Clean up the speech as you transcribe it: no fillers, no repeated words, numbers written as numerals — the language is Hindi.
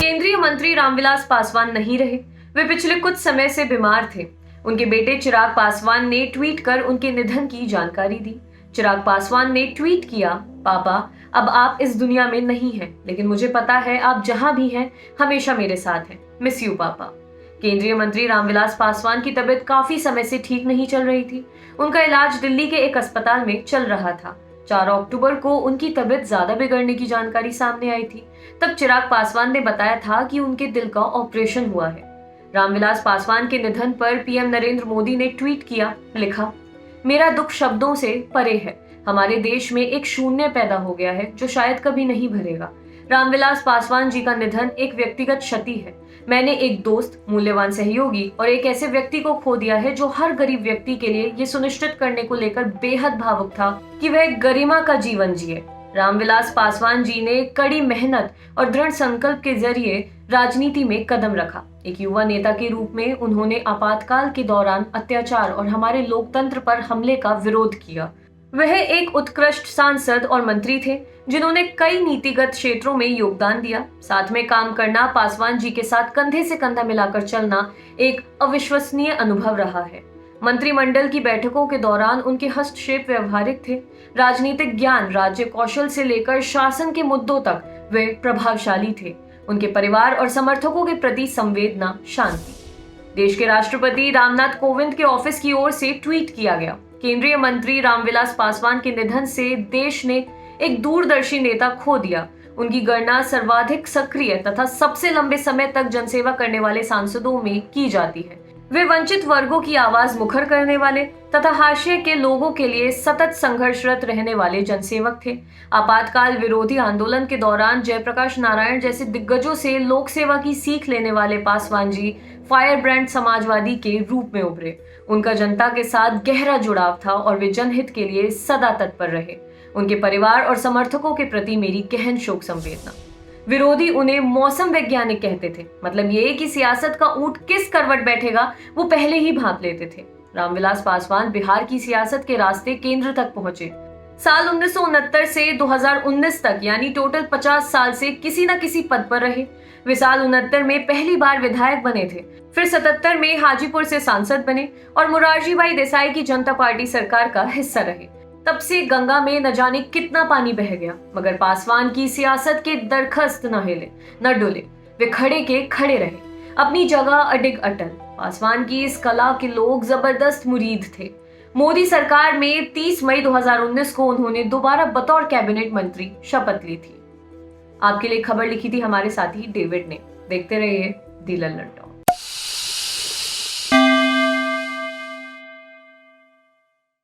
केंद्रीय मंत्री रामविलास पासवान नहीं रहे। वे पिछले कुछ समय से बीमार थे। उनके बेटे चिराग पासवान ने ट्वीट कर उनके निधन की जानकारी दी। चिराग पासवान ने ट्वीट किया, पापा अब आप इस दुनिया में नहीं हैं, लेकिन मुझे पता है आप जहां भी हैं हमेशा मेरे साथ हैं। मिस यू पापा। केंद्रीय मंत्री रामविलास पासवान की तबीयत काफी समय से ठीक नहीं चल रही थी। उनका इलाज दिल्ली के एक अस्पताल में चल रहा था। 4 अक्टूबर को उनकी तबीयत ज्यादा बिगड़ने की जानकारी सामने आई थी। तब चिराग पासवान ने बताया था कि उनके दिल का ऑपरेशन हुआ है। रामविलास पासवान के निधन पर पीएम नरेंद्र मोदी ने ट्वीट किया, लिखा, मेरा दुख शब्दों से परे है। हमारे देश में एक शून्य पैदा हो गया है जो शायद कभी नहीं भरेगा। रामविलास पासवान जी का निधन एक व्यक्तिगत क्षति है। मैंने एक दोस्त, मूल्यवान सहयोगी और एक ऐसे व्यक्ति को खो दिया है जो हर गरीब व्यक्ति के लिए ये सुनिश्चित करने को लेकर बेहद भावुक था कि वह गरिमा का जीवन जिए। रामविलास पासवान जी ने कड़ी मेहनत और दृढ़ संकल्प के जरिए राजनीति में कदम रखा। एक युवा नेता के रूप में उन्होंने आपातकाल के दौरान अत्याचार और हमारे लोकतंत्र पर हमले का विरोध किया। वह एक उत्कृष्ट सांसद और मंत्री थे जिन्होंने कई नीतिगत क्षेत्रों में योगदान दिया। साथ में काम करना, पासवान जी के साथ कंधे से कंधा मिलाकर चलना एक अविश्वसनीय अनुभव रहा है। मंत्रिमंडल की बैठकों के दौरान उनके हस्तक्षेप व्यवहारिक थे। राजनीतिक ज्ञान, राज्य कौशल से लेकर शासन के मुद्दों तक वे प्रभावशाली थे। उनके परिवार और समर्थकों के प्रति संवेदना शांत थी। देश के राष्ट्रपति रामनाथ कोविंद के ऑफिस की ओर से ट्वीट किया गया, केंद्रीय मंत्री रामविलास पासवान के निधन से देश ने एक दूरदर्शी नेता खो दिया। उनकी गणना सर्वाधिक सक्रिय तथा सबसे लंबे समय तक जनसेवा करने वाले सांसदों में की जाती है। वे वंचित वर्गों की आवाज मुखर करने वाले तथा हाशिए के लोगों के लिए सतत संघर्षरत रहने वाले जनसेवक थे। आपातकाल विरोधी आंदोलन के दौरान जयप्रकाश नारायण जैसे दिग्गजों से लोक सेवा की सीख लेने वाले पासवान जी फायर ब्रांड समाजवादी के रूप में उभरे। उनका जनता के साथ गहरा जुड़ाव था और वे जनहित के लिए सदा तत्पर रहे। उनके परिवार और समर्थकों के प्रति मेरी गहन शोक संवेदना। विरोधी उन्हें मौसम वैज्ञानिक कहते थे, मतलब ये कि सियासत का ऊंट किस करवट बैठेगा वो पहले ही भांप लेते थे। रामविलास पासवान बिहार की सियासत के रास्ते केंद्र तक पहुंचे। साल 1969 से 2019 तक यानी टोटल 50 साल से किसी न किसी पद पर रहे। वे साल 69 में पहली बार विधायक बने थे, फिर 77 में हाजीपुर से सांसद बने और मोरारजी भाई देसाई की जनता पार्टी सरकार का हिस्सा रहे। तब से गंगा में न जाने कितना पानी बह गया, मगर पासवान की सियासत के दरखस्त न हिले न डुले। वे खड़े के खड़े रहे, अपनी जगह अडिग अटल। पासवान की इस कला के लोग जबरदस्त मुरीद थे। मोदी सरकार में 30 मई 2019 को उन्होंने दोबारा बतौर कैबिनेट मंत्री शपथ ली थी। आपके लिए खबर लिखी थी हमारे साथी डेविड ने। देखते रहिए दी लल्लन टॉक।